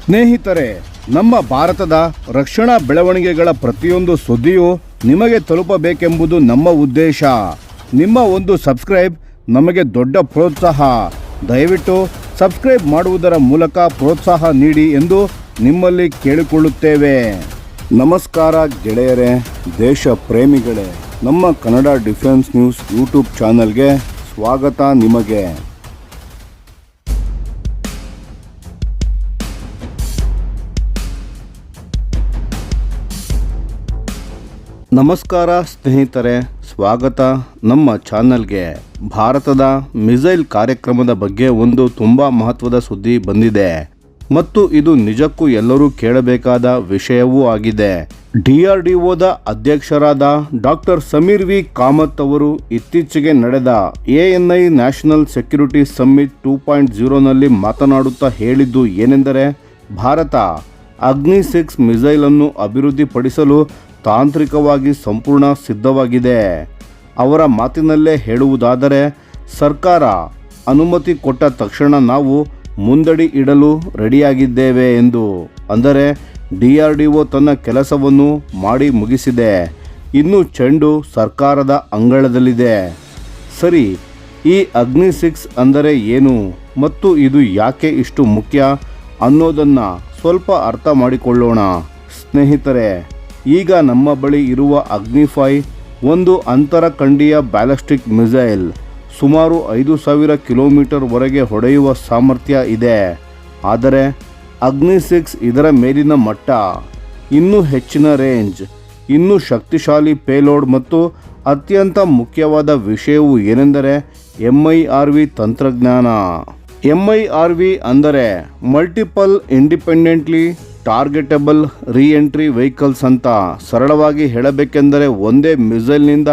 ಸ್ನೇಹಿತರೆ, ನಮ್ಮ ಭಾರತದ ರಕ್ಷಣಾ ಬೆಳವಣಿಗೆಗಳ ಪ್ರತಿಯೊಂದು ಸುದ್ದಿಯೂ ನಿಮಗೆ ತಲುಪಬೇಕೆಂಬುದು ನಮ್ಮ ಉದ್ದೇಶ. ನಿಮ್ಮ ಒಂದು ಸಬ್ಸ್ಕ್ರೈಬ್ ನಮಗೆ ದೊಡ್ಡ ಪ್ರೋತ್ಸಾಹ. ದಯವಿಟ್ಟು ಸಬ್ಸ್ಕ್ರೈಬ್ ಮಾಡುವುದರ ಮೂಲಕ ಪ್ರೋತ್ಸಾಹ ನೀಡಿ ಎಂದು ನಿಮ್ಮಲ್ಲಿ ಕೇಳಿಕೊಳ್ಳುತ್ತೇವೆ. ನಮಸ್ಕಾರ ಗೆಳೆಯರೇ, ದೇಶ ಪ್ರೇಮಿಗಳೇ, ನಮ್ಮ ಕನ್ನಡ ಡಿಫೆನ್ಸ್ ನ್ಯೂಸ್ ಯೂಟ್ಯೂಬ್ ಚಾನಲ್ಗೆ ಸ್ವಾಗತ ನಿಮಗೆ. ನಮಸ್ಕಾರ ಸ್ನೇಹಿತರೆ, ಸ್ವಾಗತ ನಮ್ಮ ಚಾನಲ್ಗೆ. ಭಾರತದ ಮಿಸೈಲ್ ಕಾರ್ಯಕ್ರಮದ ಬಗ್ಗೆ ಒಂದು ತುಂಬ ಮಹತ್ವದ ಸುದ್ದಿ ಬಂದಿದೆ ಮತ್ತು ಇದು ನಿಜಕ್ಕೂ ಎಲ್ಲರೂ ಕೇಳಬೇಕಾದ ವಿಷಯವೂ ಆಗಿದೆ. DRDOದ ಅಧ್ಯಕ್ಷರಾದ ಡಾಕ್ಟರ್ ಸಮೀರ್ ವಿ ಕಾಮತ್ ಅವರು ಇತ್ತೀಚೆಗೆ ನಡೆದ ANI ನ್ಯಾಷನಲ್ ಸೆಕ್ಯೂರಿಟಿ ಸಮ್ಮಿಟ್ 2.0ನಲ್ಲಿ ಮಾತನಾಡುತ್ತಾ ಹೇಳಿದ್ದು ಏನೆಂದರೆ, ಭಾರತ ಅಗ್ನಿ 6 ಮಿಸೈಲ್ ಅನ್ನು ಅಭಿವೃದ್ಧಿಪಡಿಸಲು ತಾಂತ್ರಿಕವಾಗಿ ಸಂಪೂರ್ಣ ಸಿದ್ಧವಾಗಿದೆ. ಅವರ ಮಾತಿನಲ್ಲೇ ಹೇಳುವುದಾದರೆ, ಸರ್ಕಾರ ಅನುಮತಿ ಕೊಟ್ಟ ತಕ್ಷಣ ನಾವು ಮುಂದಡಿ ಇಡಲು ರೆಡಿಯಾಗಿದ್ದೇವೆ ಎಂದು. ಅಂದರೆ DRDO ತನ್ನ ಕೆಲಸವನ್ನು ಮಾಡಿ ಮುಗಿಸಿದೆ. ಇನ್ನು ಚೆಂಡು ಸರ್ಕಾರದ ಅಂಗಳದಲ್ಲಿದೆ. ಸರಿ, ಈ ಅಗ್ನಿ 6 ಅಂದರೆ ಏನು ಮತ್ತು ಇದು ಯಾಕೆ ಇಷ್ಟು ಮುಖ್ಯ ಅನ್ನೋದನ್ನು ಸ್ವಲ್ಪ ಅರ್ಥ ಮಾಡಿಕೊಳ್ಳೋಣ. ಸ್ನೇಹಿತರೆ, ಈಗ ನಮ್ಮ ಬಳಿ ಇರುವ ಅಗ್ನಿ 5 ಒಂದು ಅಂತರಖಂಡೀಯ ಬ್ಯಾಲಿಸ್ಟಿಕ್ ಮಿಸೈಲ್. ಸುಮಾರು 5,000 ಕಿಲೋಮೀಟರ್ವರೆಗೆ ಹೊಡೆಯುವ ಸಾಮರ್ಥ್ಯ ಇದೆ. ಆದರೆ ಅಗ್ನಿ 6 ಇದರ ಮೇಲಿನ ಮಟ್ಟ, ಇನ್ನೂ ಹೆಚ್ಚಿನ ರೇಂಜ್, ಇನ್ನೂ ಶಕ್ತಿಶಾಲಿ ಪೇಲೋಡ್ ಮತ್ತು ಅತ್ಯಂತ ಮುಖ್ಯವಾದ ವಿಷಯವು ಏನೆಂದರೆ MIRV ತಂತ್ರಜ್ಞಾನ. MIRV ಅಂದರೆ ಮಲ್ಟಿಪಲ್ ಇಂಡಿಪೆಂಡೆಂಟ್ಲಿ ಟಾರ್ಗೆಟಬಲ್ ರೀಎಂಟ್ರಿ ವೆಹಿಕಲ್ಸ್ ಅಂತ. ಸರಳವಾಗಿ ಹೇಳಬೇಕೆಂದರೆ ಒಂದೇ ಮಿಸೈಲ್ನಿಂದ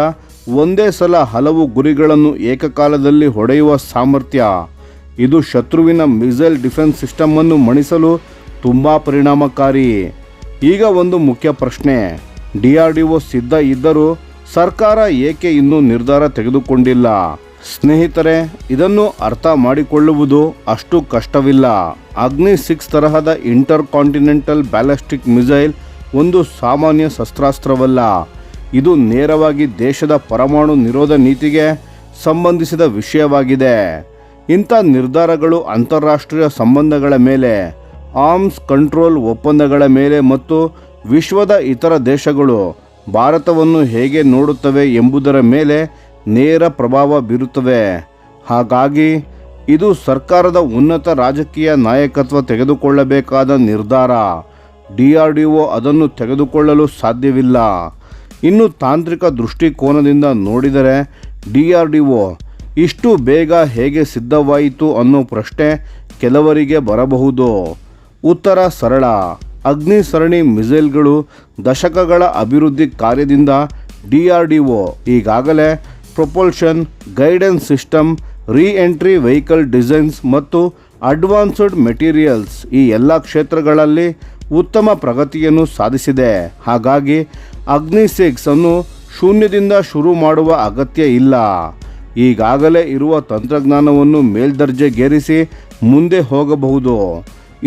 ಒಂದೇ ಸಲ ಹಲವು ಗುರಿಗಳನ್ನು ಏಕಕಾಲದಲ್ಲಿ ಹೊಡೆಯುವ ಸಾಮರ್ಥ್ಯ. ಇದು ಶತ್ರುವಿನ ಮಿಸೈಲ್ ಡಿಫೆನ್ಸ್ ಸಿಸ್ಟಮನ್ನು ಮಣಿಸಲು ತುಂಬ ಪರಿಣಾಮಕಾರಿ. ಈಗ ಒಂದು ಮುಖ್ಯ ಪ್ರಶ್ನೆ, DRDO ಸಿದ್ಧ ಇದ್ದರೂ ಸರ್ಕಾರ ಏಕೆ ಇನ್ನೂ ನಿರ್ಧಾರ ತೆಗೆದುಕೊಂಡಿಲ್ಲ? ಸ್ನೇಹಿತರೆ, ಇದನ್ನು ಅರ್ಥ ಮಾಡಿಕೊಳ್ಳುವುದು ಅಷ್ಟು ಕಷ್ಟವಿಲ್ಲ. ಅಗ್ನಿ 6 ತರಹದ ಇಂಟರ್ ಕಾಂಟಿನೆಂಟಲ್ ಬ್ಯಾಲಿಸ್ಟಿಕ್ ಮಿಸೈಲ್ ಒಂದು ಸಾಮಾನ್ಯ ಶಸ್ತ್ರಾಸ್ತ್ರವಲ್ಲ. ಇದು ನೇರವಾಗಿ ದೇಶದ ಪರಮಾಣು ನಿರೋಧ ನೀತಿಗೆ ಸಂಬಂಧಿಸಿದ ವಿಷಯವಾಗಿದೆ. ಇಂಥ ನಿರ್ಧಾರಗಳು ಅಂತಾರಾಷ್ಟ್ರೀಯ ಸಂಬಂಧಗಳ ಮೇಲೆ, ಆರ್ಮ್ಸ್ ಕಂಟ್ರೋಲ್ ಒಪ್ಪಂದಗಳ ಮೇಲೆ ಮತ್ತು ವಿಶ್ವದ ಇತರ ದೇಶಗಳು ಭಾರತವನ್ನು ಹೇಗೆ ನೋಡುತ್ತವೆ ಎಂಬುದರ ಮೇಲೆ ನೇರ ಪ್ರಭಾವ ಬೀರುತ್ತವೆ. ಹಾಗಾಗಿ ಇದು ಸರ್ಕಾರದ ಉನ್ನತ ರಾಜಕೀಯ ನಾಯಕತ್ವ ತೆಗೆದುಕೊಳ್ಳಬೇಕಾದ ನಿರ್ಧಾರ. DRDO ಅದನ್ನು ತೆಗೆದುಕೊಳ್ಳಲು ಸಾಧ್ಯವಿಲ್ಲ. ಇನ್ನು ತಾಂತ್ರಿಕ ದೃಷ್ಟಿಕೋನದಿಂದ ನೋಡಿದರೆ DRDO ಇಷ್ಟು ಬೇಗ ಹೇಗೆ ಸಿದ್ಧವಾಯಿತು ಅನ್ನೋ ಪ್ರಶ್ನೆ ಕೆಲವರಿಗೆ ಬರಬಹುದು. ಉತ್ತರ ಸರಳ. ಅಗ್ನಿ ಸರಣಿ ಮಿಸೈಲ್ಗಳು ದಶಕಗಳ ಅಭಿವೃದ್ಧಿ ಕಾರ್ಯದಿಂದ DRDO ಈಗಾಗಲೇ propulsion, guidance system, re-entry vehicle designs ಮತ್ತು ಅಡ್ವಾನ್ಸ್ಡ್ ಮೆಟೀರಿಯಲ್ಸ್ ಈ ಎಲ್ಲ ಕ್ಷೇತ್ರಗಳಲ್ಲಿ ಉತ್ತಮ ಪ್ರಗತಿಯನ್ನು ಸಾಧಿಸಿದೆ. ಹಾಗಾಗಿ ಅಗ್ನಿ 6 ಅನ್ನು ಶೂನ್ಯದಿಂದ ಶುರು ಮಾಡುವ ಅಗತ್ಯ ಇಲ್ಲ. ಈಗಾಗಲೇ ಇರುವ ತಂತ್ರಜ್ಞಾನವನ್ನು ಮೇಲ್ದರ್ಜೆಗೇರಿಸಿ ಮುಂದೆ ಹೋಗಬಹುದು.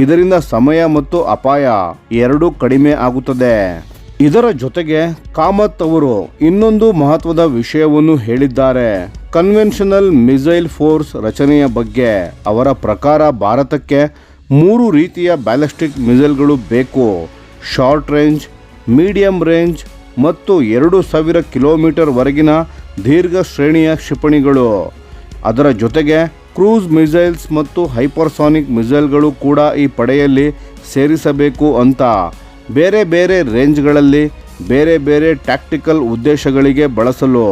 ಇದರಿಂದ ಸಮಯ ಮತ್ತು ಅಪಾಯ ಎರಡೂ ಕಡಿಮೆ ಆಗುತ್ತದೆ. ಇದರ ಜೊತೆಗೆ ಕಾಮತ್ ಅವರು ಇನ್ನೊಂದು ಮಹತ್ವದ ವಿಷಯವನ್ನು ಹೇಳಿದ್ದಾರೆ, ಕನ್ವೆನ್ಷನಲ್ ಮಿಸೈಲ್ ಫೋರ್ಸ್ ರಚನೆಯ ಬಗ್ಗೆ. ಅವರ ಪ್ರಕಾರ ಭಾರತಕ್ಕೆ 3 ರೀತಿಯ ಬ್ಯಾಲಿಸ್ಟಿಕ್ ಮಿಸೈಲ್ಗಳು ಬೇಕು: ಶಾರ್ಟ್ ರೇಂಜ್, ಮೀಡಿಯಂ ರೇಂಜ್ ಮತ್ತು 2,000 ಕಿಲೋಮೀಟರ್ವರೆಗಿನ ದೀರ್ಘ ಶ್ರೇಣಿಯ ಕ್ಷಿಪಣಿಗಳು. ಅದರ ಜೊತೆಗೆ ಕ್ರೂಸ್ ಮಿಸೈಲ್ಸ್ ಮತ್ತು ಹೈಪರ್ಸಾನಿಕ್ ಮಿಸೈಲ್ಗಳು ಕೂಡ ಈ ಪಡೆಯಲ್ಲಿ ಸೇರಿಸಬೇಕು ಅಂತ. ಬೇರೆ ಬೇರೆ ರೇಂಜ್ಗಳಲ್ಲಿ ಬೇರೆ ಬೇರೆ ಟ್ಯಾಕ್ಟಿಕಲ್ ಉದ್ದೇಶಗಳಿಗೆ ಬಳಸಲು.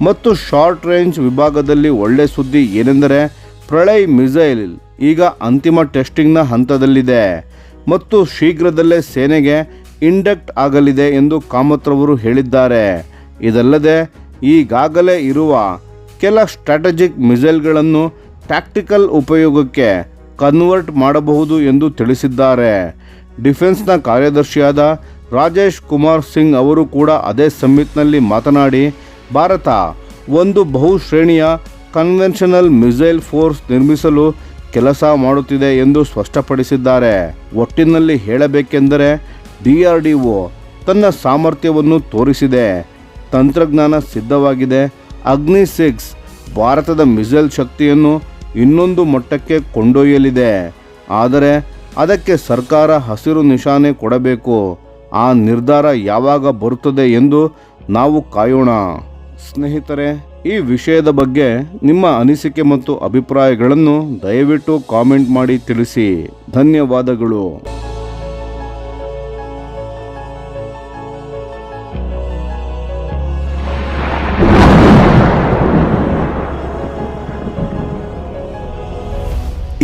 ಮತ್ತು ಶಾರ್ಟ್ ರೇಂಜ್ ವಿಭಾಗದಲ್ಲಿ ಒಳ್ಳೆ ಸುದ್ದಿ ಏನೆಂದರೆ, ಪ್ರಳಯ್ ಮಿಸೈಲ್ ಈಗ ಅಂತಿಮ ಟೆಸ್ಟಿಂಗ್ನ ಹಂತದಲ್ಲಿದೆ ಮತ್ತು ಶೀಘ್ರದಲ್ಲೇ ಸೇನೆಗೆ ಇಂಡಕ್ಟ್ ಆಗಲಿದೆ ಎಂದು ಕಾಮತ್ರವರು ಹೇಳಿದ್ದಾರೆ. ಇದಲ್ಲದೆ ಈಗಾಗಲೇ ಇರುವ ಕೆಲ ಸ್ಟ್ರಾಟಜಿಕ್ ಮಿಸೈಲ್ಗಳನ್ನು ಟ್ಯಾಕ್ಟಿಕಲ್ ಉಪಯೋಗಕ್ಕೆ ಕನ್ವರ್ಟ್ ಮಾಡಬಹುದು ಎಂದು ತಿಳಿಸಿದ್ದಾರೆ. ಡಿಫೆನ್ಸ್ನ ಕಾರ್ಯದರ್ಶಿಯಾದ ರಾಜೇಶ್ ಕುಮಾರ್ ಸಿಂಗ್ ಅವರು ಕೂಡ ಅದೇ ಸಮ್ಮಿಟ್ನಲ್ಲಿ ಮಾತನಾಡಿ, ಭಾರತ ಒಂದು ಬಹುಶ್ರೇಣಿಯ ಕನ್ವೆನ್ಷನಲ್ ಮಿಸೈಲ್ ಫೋರ್ಸ್ ನಿರ್ಮಿಸಲು ಕೆಲಸ ಮಾಡುತ್ತಿದೆ ಎಂದು ಸ್ಪಷ್ಟಪಡಿಸಿದ್ದಾರೆ. ಒಟ್ಟಿನಲ್ಲಿ ಹೇಳಬೇಕೆಂದರೆ DRDO ತನ್ನ ಸಾಮರ್ಥ್ಯವನ್ನು ತೋರಿಸಿದೆ. ತಂತ್ರಜ್ಞಾನ ಸಿದ್ಧವಾಗಿದೆ. ಅಗ್ನಿ 6 ಭಾರತದ ಮಿಸೈಲ್ ಶಕ್ತಿಯನ್ನು ಇನ್ನೊಂದು ಮಟ್ಟಕ್ಕೆ ಕೊಂಡೊಯ್ಯಲಿದೆ. ಆದರೆ ಅದಕ್ಕೆ ಸರ್ಕಾರ ಹಸಿರು ನಿಶಾನೆ ಕೊಡಬೇಕು. ಆ ನಿರ್ಧಾರ ಯಾವಾಗ ಬರುತ್ತದೆ ಎಂದು ನಾವು ಕಾಯೋಣ. ಸ್ನೇಹಿತರೆ, ಈ ವಿಷಯದ ಬಗ್ಗೆ ನಿಮ್ಮ ಅನಿಸಿಕೆ ಮತ್ತು ಅಭಿಪ್ರಾಯಗಳನ್ನು ದಯವಿಟ್ಟು ಕಾಮೆಂಟ್ ಮಾಡಿ ತಿಳಿಸಿ. ಧನ್ಯವಾದಗಳು.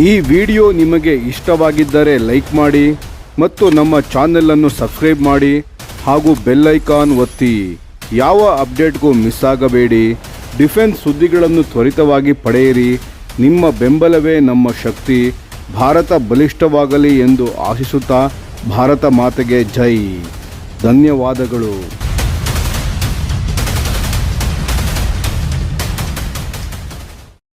ಈ ವಿಡಿಯೋ ನಿಮಗೆ ಇಷ್ಟವಾಗಿದ್ದರೆ ಲೈಕ್ ಮಾಡಿ ಮತ್ತು ನಮ್ಮ ಚಾನೆಲನ್ನು ಸಬ್ಸ್ಕ್ರೈಬ್ ಮಾಡಿ ಹಾಗೂ ಬೆಲ್ ಐಕಾನ್ ಒತ್ತಿ. ಯಾವ ಅಪ್ಡೇಟ್ಗೂ ಮಿಸ್ ಆಗಬೇಡಿ. ಡಿಫೆನ್ಸ್ ಸುದ್ದಿಗಳನ್ನು ತ್ವರಿತವಾಗಿ ಪಡೆಯಿರಿ. ನಿಮ್ಮ ಬೆಂಬಲವೇ ನಮ್ಮ ಶಕ್ತಿ. ಭಾರತ ಬಲಿಷ್ಠವಾಗಲಿ ಎಂದು ಆಶಿಸುತ್ತಾ ಭಾರತ ಮಾತೆಗೆ ಜೈ. ಧನ್ಯವಾದಗಳು.